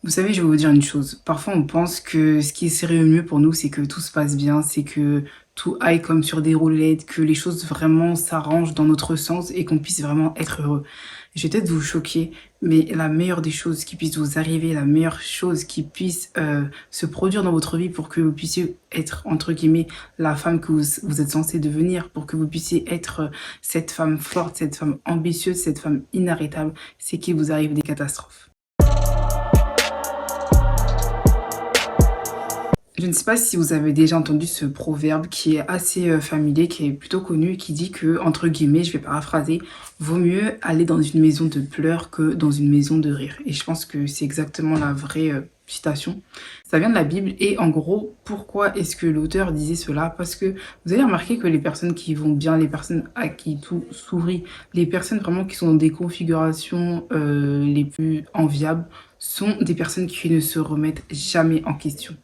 Vous savez, je vais vous dire une chose. Parfois, on pense que ce qui serait le mieux pour nous, c'est que tout se passe bien, c'est que tout aille comme sur des roulettes, que les choses vraiment s'arrangent dans notre sens et qu'on puisse vraiment être heureux. Je vais peut-être vous choquer, mais la meilleure des choses qui puisse vous arriver, la meilleure chose qui puisse se produire dans votre vie pour que vous puissiez être, entre guillemets, la femme que vous êtes censée devenir, pour que vous puissiez être cette femme forte, cette femme ambitieuse, cette femme inarrêtable, c'est qu'il vous arrive des catastrophes. Je ne sais pas si vous avez déjà entendu ce proverbe qui est assez familier, qui est plutôt connu, qui dit que, entre guillemets, je vais paraphraser, vaut mieux aller dans une maison de pleurs que dans une maison de rire. Et je pense que c'est exactement la vraie citation. Ça vient de la Bible et en gros, pourquoi est-ce que l'auteur disait cela? Parce que vous avez remarqué que les personnes qui vont bien, les personnes à qui tout s'ouvrit, les personnes vraiment qui sont dans des configurations les plus enviables, sont des personnes qui ne se remettent jamais en question.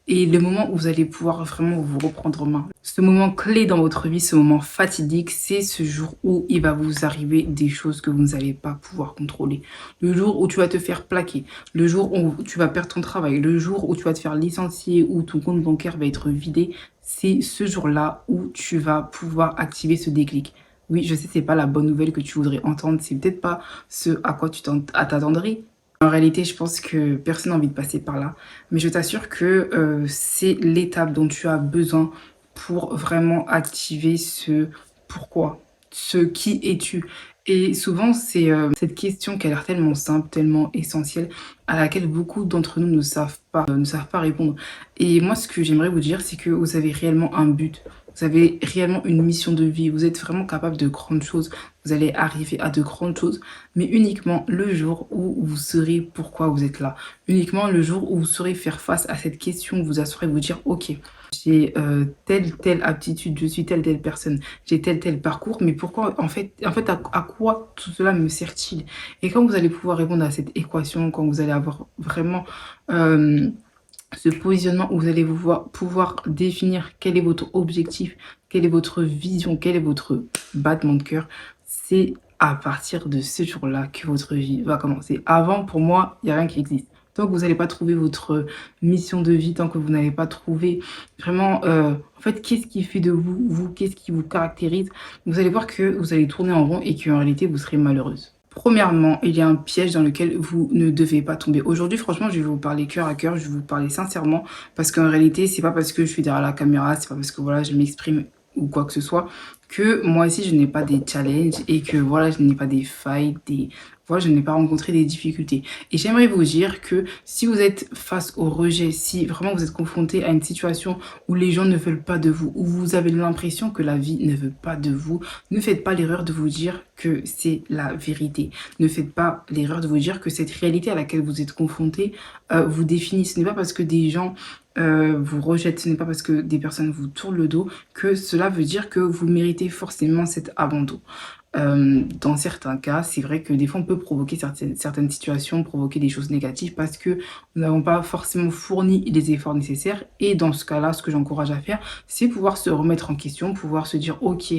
Et le moment où vous allez pouvoir vraiment vous reprendre en main, ce moment clé dans votre vie, ce moment fatidique, c'est ce jour où il va vous arriver des choses que vous n'allez pas pouvoir contrôler. Le jour où tu vas te faire plaquer, le jour où tu vas perdre ton travail, le jour où tu vas te faire licencier, où ton compte bancaire va être vidé, c'est ce jour-là où tu vas pouvoir activer ce déclic. Oui, je sais, c'est pas la bonne nouvelle que tu voudrais entendre, c'est peut-être pas ce à quoi tu t'attendrais. En réalité, je pense que personne n'a envie de passer par là. Mais je t'assure que c'est l'étape dont tu as besoin pour vraiment activer ce pourquoi, ce qui es-tu. Et souvent, c'est cette question qui a l'air tellement simple, tellement essentielle, à laquelle beaucoup d'entre nous ne savent pas répondre. Et moi, ce que j'aimerais vous dire, c'est que vous avez réellement un but. Vous avez réellement une mission de vie. Vous êtes vraiment capable de grandes choses. Vous allez arriver à de grandes choses, mais uniquement le jour où vous saurez pourquoi vous êtes là. Uniquement le jour où vous saurez faire face à cette question, vous assurez vous dire, ok, j'ai telle aptitude, je suis telle personne, j'ai tel parcours, mais pourquoi, à quoi tout cela me sert-il? Et quand vous allez pouvoir répondre à cette équation, quand vous allez avoir vraiment euh, ce positionnement où vous allez pouvoir définir quel est votre objectif, quelle est votre vision, quel est votre battement de cœur, c'est à partir de ce jour-là que votre vie va commencer. Avant, pour moi, il n'y a rien qui existe. Tant que vous n'allez pas trouver votre mission de vie, tant que vous n'allez pas trouver vraiment, en fait, qu'est-ce qui fait de vous, qu'est-ce qui vous caractérise, vous allez voir que vous allez tourner en rond et qu'en réalité, vous serez malheureuse. Premièrement, il y a un piège dans lequel vous ne devez pas tomber. Aujourd'hui, franchement, je vais vous parler cœur à cœur, je vais vous parler sincèrement, parce qu'en réalité, c'est pas parce que je suis derrière la caméra, c'est pas parce que voilà, je m'exprime ou quoi que ce soit, que moi aussi je n'ai pas des challenges et que voilà, je n'ai pas des failles, voilà, je n'ai pas rencontré des difficultés. Et j'aimerais vous dire que si vous êtes face au rejet, si vraiment vous êtes confronté à une situation où les gens ne veulent pas de vous, où vous avez l'impression que la vie ne veut pas de vous, ne faites pas l'erreur de vous dire que c'est la vérité. Ne faites pas l'erreur de vous dire que cette réalité à laquelle vous êtes confronté vous définit. Ce n'est pas parce que des gens vous rejettent, ce n'est pas parce que des personnes vous tournent le dos que cela veut dire que vous méritez forcément cet abandon. Dans certains cas, c'est vrai que des fois on peut provoquer certaines situations, provoquer des choses négatives parce que nous n'avons pas forcément fourni les efforts nécessaires. Et dans ce cas-là, ce que j'encourage à faire, c'est pouvoir se remettre en question, pouvoir se dire, ok,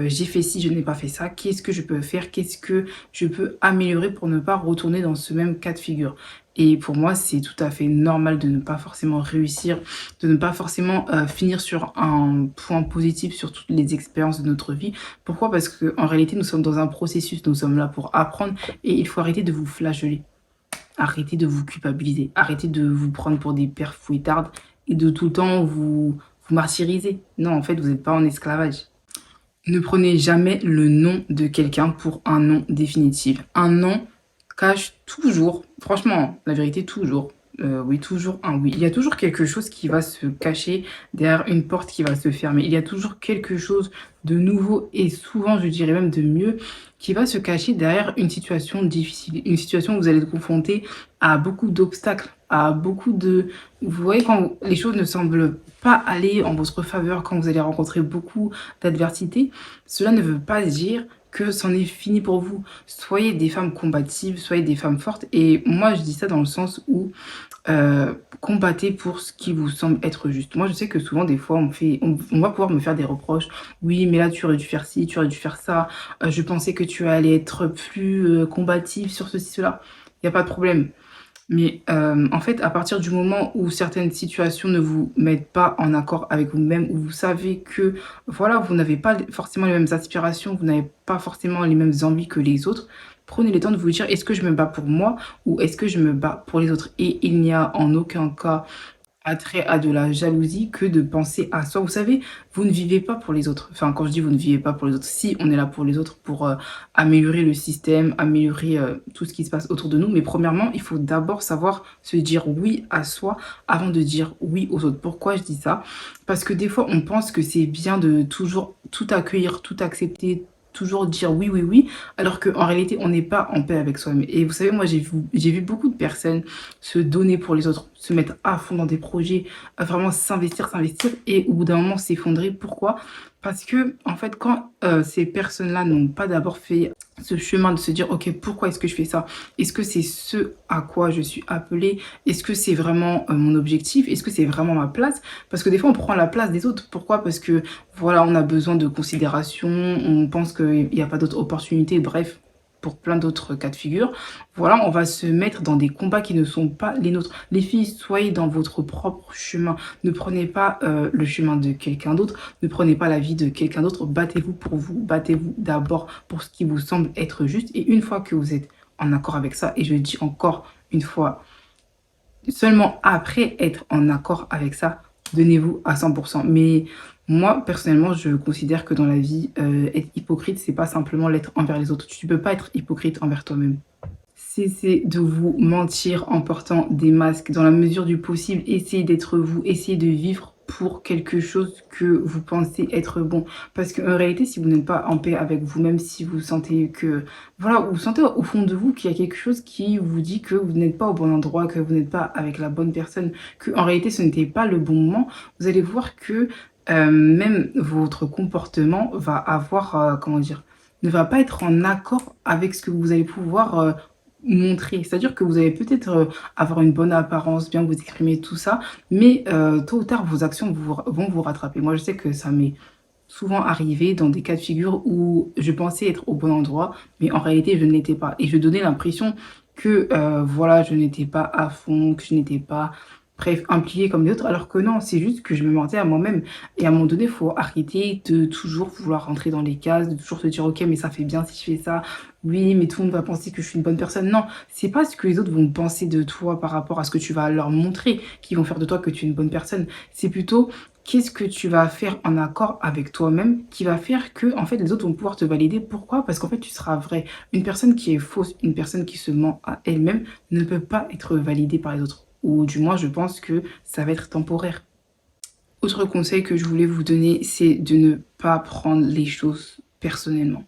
j'ai fait ci, je n'ai pas fait ça, qu'est-ce que je peux faire, qu'est-ce que je peux améliorer pour ne pas retourner dans ce même cas de figure. Et pour moi, c'est tout à fait normal de ne pas forcément réussir, de ne pas forcément finir sur un point positif sur toutes les expériences de notre vie. Pourquoi? Parce qu'en réalité, nous sommes dans un processus, nous sommes là pour apprendre et il faut arrêter de vous flageller, arrêter de vous culpabiliser, arrêter de vous prendre pour des pères fouettardes et de tout le temps vous martyriser. Non, en fait, vous n'êtes pas en esclavage. Ne prenez jamais le nom de quelqu'un pour un nom définitif. Un nom cache toujours, franchement, la vérité, toujours. Oui, toujours un oui. Il y a toujours quelque chose qui va se cacher derrière une porte qui va se fermer. Il y a toujours quelque chose de nouveau et souvent, je dirais même de mieux, qui va se cacher derrière une situation difficile. Une situation où vous allez être confronté à beaucoup d'obstacles, à beaucoup de... Vous voyez, quand les choses ne semblent pas aller en votre faveur, quand vous allez rencontrer beaucoup d'adversité, cela ne veut pas dire que c'en est fini pour vous. Soyez des femmes combatives, soyez des femmes fortes. Et moi, je dis ça dans le sens où combattez pour ce qui vous semble être juste. Moi, je sais que souvent, des fois, on va pouvoir me faire des reproches. Oui, mais là, tu aurais dû faire ci, tu aurais dû faire ça. Je pensais que tu allais être plus combative sur ceci, cela. Il n'y a pas de problème. Mais en fait, à partir du moment où certaines situations ne vous mettent pas en accord avec vous-même, où vous savez que, voilà, vous n'avez pas forcément les mêmes aspirations, vous n'avez pas forcément les mêmes envies que les autres, prenez le temps de vous dire: «Est-ce que je me bats pour moi ou est-ce que je me bats pour les autres?» Et il n'y a en aucun cas attrait à de la jalousie que de penser à soi. Vous savez, vous ne vivez pas pour les autres. Enfin, quand je dis vous ne vivez pas pour les autres, si on est là pour les autres, pour améliorer le système, améliorer tout ce qui se passe autour de nous. Mais premièrement, il faut d'abord savoir se dire oui à soi avant de dire oui aux autres. Pourquoi je dis ça? Parce que des fois, on pense que c'est bien de toujours tout accueillir, tout accepter, toujours dire oui, oui, oui, alors qu'en réalité, on n'est pas en paix avec soi-même. Et vous savez, moi, j'ai vu beaucoup de personnes se donner pour les autres, se mettre à fond dans des projets, à vraiment s'investir, s'investir et au bout d'un moment s'effondrer. Pourquoi? Parce que en fait, quand, ces personnes-là n'ont pas d'abord fait ce chemin de se dire: «OK, pourquoi est-ce que je fais ça? Est-ce que c'est ce à quoi je suis appelée? Est-ce que c'est vraiment, mon objectif? Est-ce que c'est vraiment ma place?» Parce que des fois, on prend la place des autres. Pourquoi? Parce que, voilà, on a besoin de considération, on pense qu'il y a pas d'autres opportunités, bref, pour plein d'autres cas de figure. Voilà, on va se mettre dans des combats qui ne sont pas les nôtres. Les filles, soyez dans votre propre chemin. Ne prenez pas le chemin de quelqu'un d'autre. Ne prenez pas la vie de quelqu'un d'autre. Battez-vous pour vous. Battez-vous d'abord pour ce qui vous semble être juste. Et une fois que vous êtes en accord avec ça, et je dis encore une fois, seulement après être en accord avec ça, donnez-vous à 100%. Mais moi, personnellement, je considère que dans la vie, être hypocrite, c'est pas simplement l'être envers les autres. Tu peux pas être hypocrite envers toi-même. Cessez de vous mentir en portant des masques. Dans la mesure du possible, essayez d'être vous, essayez de vivre pour quelque chose que vous pensez être bon. Parce qu'en réalité, si vous n'êtes pas en paix avec vous-même, si vous sentez que, voilà, vous sentez au fond de vous qu'il y a quelque chose qui vous dit que vous n'êtes pas au bon endroit, que vous n'êtes pas avec la bonne personne, que en réalité ce n'était pas le bon moment, vous allez voir que même votre comportement va avoir, comment dire, ne va pas être en accord avec ce que vous allez pouvoir montrer. C'est-à-dire que vous allez peut-être, avoir une bonne apparence, bien vous exprimer, tout ça, mais tôt ou tard, vos actions vont vous rattraper. Moi, je sais que ça m'est souvent arrivé dans des cas de figure où je pensais être au bon endroit, mais en réalité, je ne l'étais pas et je donnais l'impression que, voilà, je n'étais pas à fond, que je n'étais pas, bref, impliquée comme les autres, alors que non, c'est juste que je me mentais à moi-même et à un moment donné, il faut arrêter de toujours vouloir rentrer dans les cases, de toujours se dire: «OK, mais ça fait bien si je fais ça. Oui, mais tout le monde va penser que je suis une bonne personne». Non, c'est pas ce que les autres vont penser de toi par rapport à ce que tu vas leur montrer qui vont faire de toi que tu es une bonne personne. C'est plutôt qu'est-ce que tu vas faire en accord avec toi-même qui va faire que, en fait, les autres vont pouvoir te valider. Pourquoi? Parce qu'en fait, tu seras vrai. Une personne qui est fausse, une personne qui se ment à elle-même ne peut pas être validée par les autres. Ou du moins, je pense que ça va être temporaire. Autre conseil que je voulais vous donner, c'est de ne pas prendre les choses personnellement.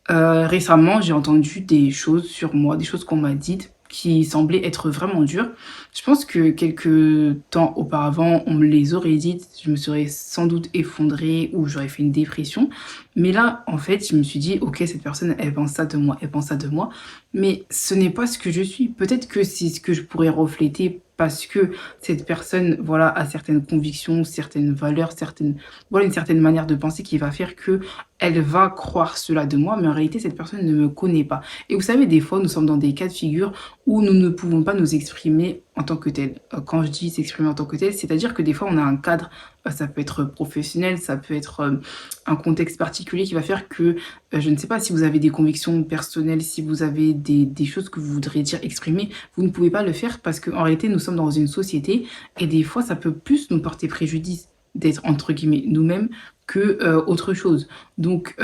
Récemment, j'ai entendu des choses sur moi, des choses qu'on m'a dites qui semblaient être vraiment dures. Je pense que quelque temps auparavant, on me les aurait dites, je me serais sans doute effondrée ou j'aurais fait une dépression. Mais là, en fait, je me suis dit: «OK, cette personne, elle pense ça de moi, elle pense ça de moi». Mais ce n'est pas ce que je suis. Peut-être que c'est ce que je pourrais refléter parce que cette personne, voilà, a certaines convictions, certaines valeurs, certaines, voilà, une certaine manière de penser qui va faire que elle va croire cela de moi, mais en réalité, cette personne ne me connaît pas. Et vous savez, des fois, nous sommes dans des cas de figure où nous ne pouvons pas nous exprimer en tant que tel. Quand je dis s'exprimer en tant que tel, c'est-à-dire que des fois, on a un cadre, ça peut être professionnel, ça peut être un contexte particulier qui va faire que, je ne sais pas, si vous avez des convictions personnelles, si vous avez des choses que vous voudrez dire, exprimer, vous ne pouvez pas le faire parce qu'en réalité, nous sommes dans une société et des fois, ça peut plus nous porter préjudice d'être entre guillemets «nous-mêmes» que, autre chose. Donc,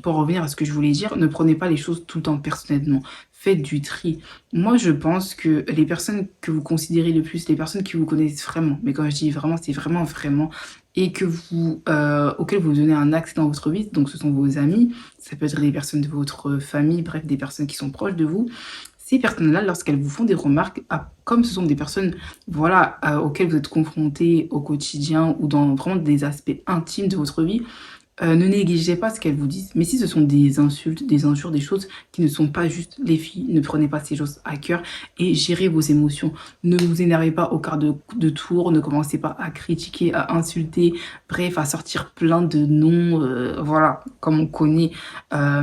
pour revenir à ce que je voulais dire, ne prenez pas les choses tout le temps personnellement. Faites du tri. Moi, je pense que les personnes que vous considérez le plus, les personnes qui vous connaissent vraiment, mais quand je dis vraiment, c'est vraiment, vraiment et que vous, auxquelles vous donnez un accès dans votre vie, donc ce sont vos amis, ça peut être des personnes de votre famille, bref, des personnes qui sont proches de vous. Ces personnes-là, lorsqu'elles vous font des remarques, comme ce sont des personnes, voilà, auxquelles vous êtes confrontés au quotidien ou dans vraiment des aspects intimes de votre vie, ne négligez pas ce qu'elles vous disent. Mais si ce sont des insultes, des injures, des choses qui ne sont pas justes, les filles, ne prenez pas ces choses à cœur et gérez vos émotions. Ne vous énervez pas au quart de tour, ne commencez pas à critiquer, à insulter, bref, à sortir plein de noms, voilà, comme on connaît à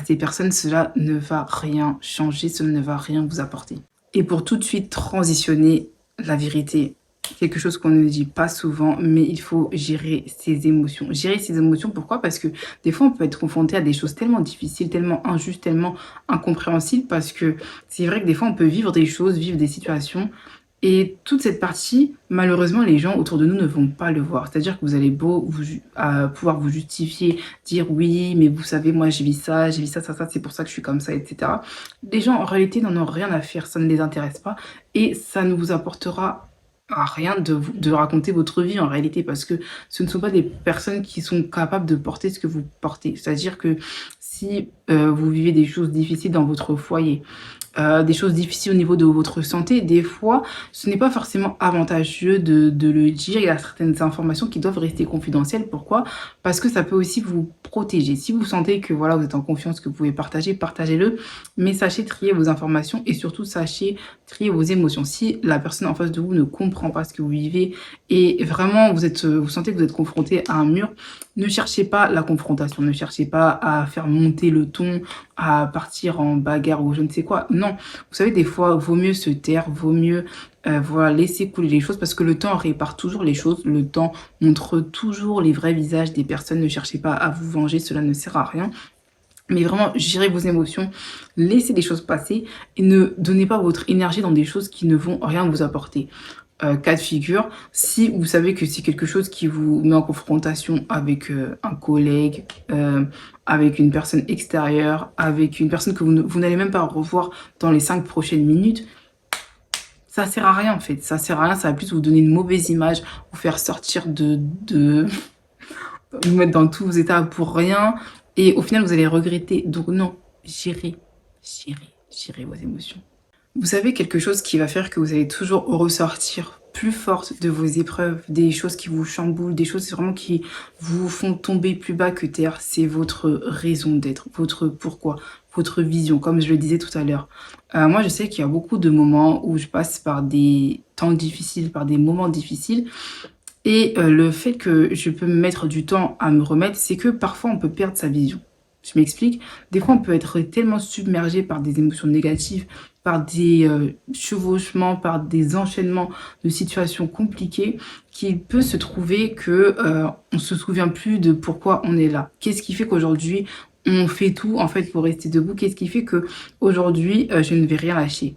ces personnes, cela ne va rien changer, cela ne va rien vous apporter. Et pour tout de suite transitionner, la vérité, quelque chose qu'on ne dit pas souvent, mais il faut gérer ses émotions. Gérer ses émotions, pourquoi? Parce que des fois, on peut être confronté à des choses tellement difficiles, tellement injustes, tellement incompréhensibles, parce que c'est vrai que des fois, on peut vivre des choses, vivre des situations, et toute cette partie, malheureusement, les gens autour de nous ne vont pas le voir. C'est-à-dire que vous allez beau pouvoir vous justifier, dire oui, mais vous savez, moi j'ai vu ça, ça, c'est pour ça que je suis comme ça, etc. Les gens, en réalité, n'en ont rien à faire, ça ne les intéresse pas et ça ne vous apportera à rien de raconter votre vie en réalité parce que ce ne sont pas des personnes qui sont capables de porter ce que vous portez. C'est-à-dire que si vous vivez des choses difficiles dans votre foyer, des choses difficiles au niveau de votre santé, des fois, ce n'est pas forcément avantageux de le dire. Il y a certaines informations qui doivent rester confidentielles. Pourquoi? Parce que ça peut aussi vous protéger. Si vous sentez que voilà, vous êtes en confiance, que vous pouvez partager, partagez-le. Mais sachez trier vos informations et surtout sachez trier vos émotions. Si la personne en face de vous ne comprend pas ce que vous vivez et vraiment vous sentez que vous êtes confronté à un mur, ne cherchez pas la confrontation, ne cherchez pas à faire monter le ton, à partir en bagarre ou je ne sais quoi. Non, vous savez, des fois, vaut mieux se taire, vaut mieux voilà, laisser couler les choses parce que le temps répare toujours les choses, le temps montre toujours les vrais visages des personnes. Ne cherchez pas à vous venger, cela ne sert à rien. Mais vraiment, gérez vos émotions, laissez les choses passer et ne donnez pas votre énergie dans des choses qui ne vont rien vous apporter. Cas de figure, si vous savez que c'est quelque chose qui vous met en confrontation avec un collègue, avec une personne extérieure, avec une personne que vous n'allez même pas revoir dans les 5 prochaines minutes, ça sert à rien en fait. Ça sert à rien, ça va plus vous donner une mauvaise image, vous faire sortir vous mettre dans tous vos états pour rien. Et au final, vous allez regretter. Donc non, gérez vos émotions. Vous savez, quelque chose qui va faire que vous allez toujours ressortir plus forte de vos épreuves, des choses qui vous chamboulent, des choses vraiment qui vous font tomber plus bas que terre, c'est votre raison d'être, votre pourquoi, votre vision, comme je le disais tout à l'heure. Moi, je sais qu'il y a beaucoup de moments où je passe par des temps difficiles, par des moments difficiles. Et le fait que je peux me mettre du temps à me remettre, c'est que parfois on peut perdre sa vision. Je m'explique. Des fois, on peut être tellement submergé par des émotions négatives, par des chevauchements, par des enchaînements de situations compliquées, qu'il peut se trouver que on se souvient plus de pourquoi on est là. Qu'est-ce qui fait qu'aujourd'hui on fait tout en fait pour rester debout? Qu'est-ce qui fait que aujourd'hui je ne vais rien lâcher?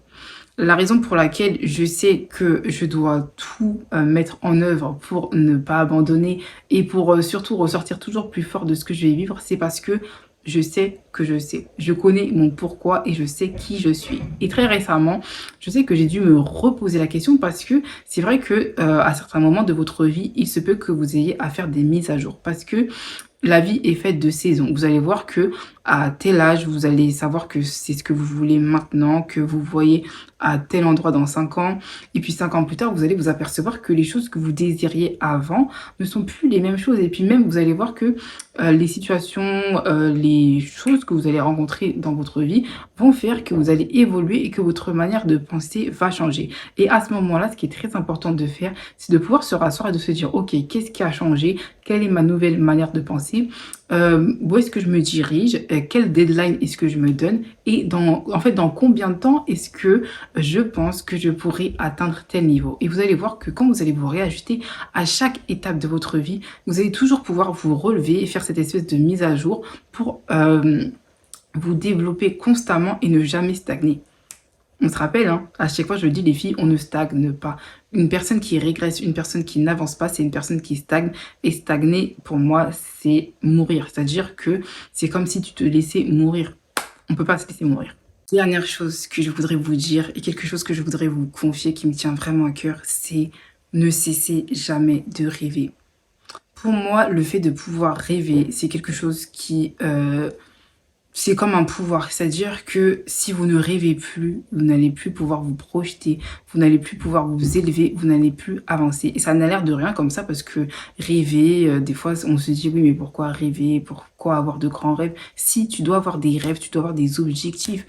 La raison pour laquelle je sais que je dois tout mettre en œuvre pour ne pas abandonner et pour surtout ressortir toujours plus fort de ce que je vais vivre, c'est parce que je sais que je sais. Je connais mon pourquoi et je sais qui je suis. Et très récemment, je sais que j'ai dû me reposer la question parce que c'est vrai que à certains moments de votre vie, il se peut que vous ayez à faire des mises à jour parce que la vie est faite de saisons. Vous allez voir que à tel âge, vous allez savoir que c'est ce que vous voulez maintenant, que vous voyez à tel endroit dans 5 ans. Et puis 5 ans plus tard, vous allez vous apercevoir que les choses que vous désiriez avant ne sont plus les mêmes choses. Et puis même, vous allez voir que les situations, les choses que vous allez rencontrer dans votre vie vont faire que vous allez évoluer et que votre manière de penser va changer. Et à ce moment-là, ce qui est très important de faire, c'est de pouvoir se rasseoir et de se dire, ok, qu'est-ce qui a changé? Quelle est ma nouvelle manière de penser? Où est-ce que je me dirige? Quelle deadline est-ce que je me donne? Et dans combien de temps est-ce que je pense que je pourrai atteindre tel niveau? Et vous allez voir que quand vous allez vous réajuster à chaque étape de votre vie, vous allez toujours pouvoir vous relever et faire cette espèce de mise à jour pour vous développer constamment et ne jamais stagner. On se rappelle, hein, à chaque fois je le dis, les filles, on ne stagne pas. Une personne qui régresse, une personne qui n'avance pas, c'est une personne qui stagne. Et stagner, pour moi, c'est mourir. C'est-à-dire que c'est comme si tu te laissais mourir. On ne peut pas se laisser mourir. Dernière chose que je voudrais vous dire et quelque chose que je voudrais vous confier qui me tient vraiment à cœur, c'est ne cessez jamais de rêver. Pour moi, le fait de pouvoir rêver, c'est quelque chose qui... c'est comme un pouvoir, c'est-à-dire que si vous ne rêvez plus, vous n'allez plus pouvoir vous projeter, vous n'allez plus pouvoir vous élever, vous n'allez plus avancer. Et ça n'a l'air de rien comme ça parce que rêver, des fois on se dit oui mais pourquoi rêver, pourquoi avoir de grands rêves? Si tu dois avoir des rêves, tu dois avoir des objectifs,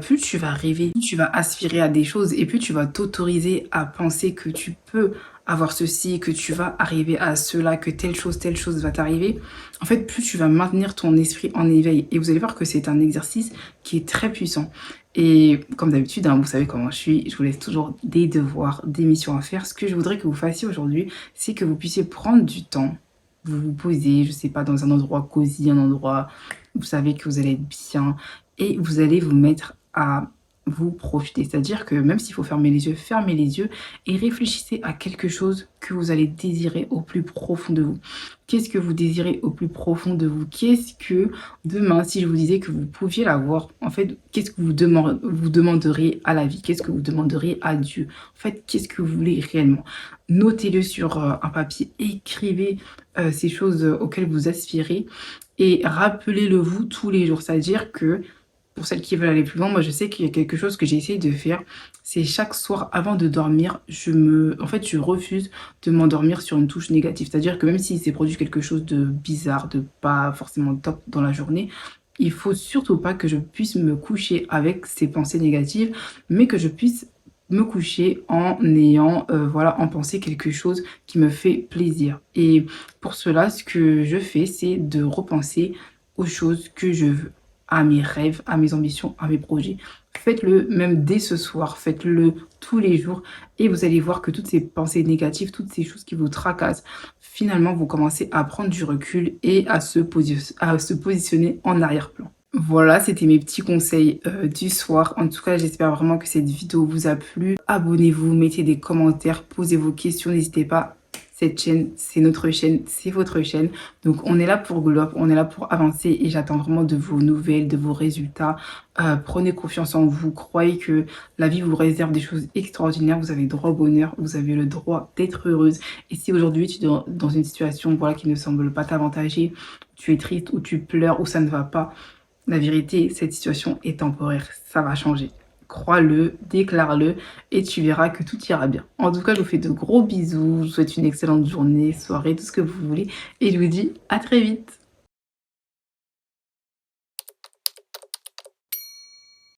plus tu vas rêver, plus tu vas aspirer à des choses et plus tu vas t'autoriser à penser que tu peux avoir ceci, que tu vas arriver à cela, que telle chose va t'arriver, en fait, plus tu vas maintenir ton esprit en éveil. Et vous allez voir que c'est un exercice qui est très puissant. Et comme d'habitude, hein, vous savez comment je suis, je vous laisse toujours des devoirs, des missions à faire. Ce que je voudrais que vous fassiez aujourd'hui, c'est que vous puissiez prendre du temps, vous poser, je sais pas, dans un endroit cosy, un endroit où vous savez que vous allez être bien, et vous allez vous mettre à vous profiter. C'est-à-dire que même s'il faut fermez les yeux et réfléchissez à quelque chose que vous allez désirer au plus profond de vous. Qu'est-ce que vous désirez au plus profond de vous? Qu'est-ce que demain, si je vous disais que vous pouviez l'avoir, en fait, qu'est-ce que vous demanderiez à la vie? Qu'est-ce que vous demanderiez à Dieu? En fait, qu'est-ce que vous voulez réellement? Notez-le sur un papier, écrivez ces choses auxquelles vous aspirez et rappelez-le vous tous les jours. C'est-à-dire que pour celles qui veulent aller plus loin, moi je sais qu'il y a quelque chose que j'ai essayé de faire, c'est chaque soir avant de dormir, en fait, je refuse de m'endormir sur une touche négative. C'est-à-dire que même s'il s'est produit quelque chose de bizarre, de pas forcément top dans la journée, il faut surtout pas que je puisse me coucher avec ces pensées négatives, mais que je puisse me coucher en ayant, voilà, en pensée quelque chose qui me fait plaisir. Et pour cela, ce que je fais, c'est de repenser aux choses que je veux, à mes rêves, à mes ambitions, à mes projets. Faites-le même dès ce soir, faites-le tous les jours et vous allez voir que toutes ces pensées négatives, toutes ces choses qui vous tracassent, finalement, vous commencez à prendre du recul et à se positionner en arrière-plan. Voilà, c'était mes petits conseils du soir. En tout cas, j'espère vraiment que cette vidéo vous a plu. Abonnez-vous, mettez des commentaires, posez vos questions, n'hésitez pas. Cette chaîne, c'est notre chaîne, c'est votre chaîne. Donc, on est là pour glow up, on est là pour avancer et j'attends vraiment de vos nouvelles, de vos résultats. Prenez confiance en vous, croyez que la vie vous réserve des choses extraordinaires. Vous avez droit au bonheur, vous avez le droit d'être heureuse. Et si aujourd'hui tu es dans une situation voilà, qui ne semble pas t'avantager, tu es triste ou tu pleures ou ça ne va pas, la vérité, cette situation est temporaire, ça va changer. Crois-le, déclare-le et tu verras que tout ira bien. En tout cas, je vous fais de gros bisous, je vous souhaite une excellente journée, soirée, tout ce que vous voulez et je vous dis à très vite.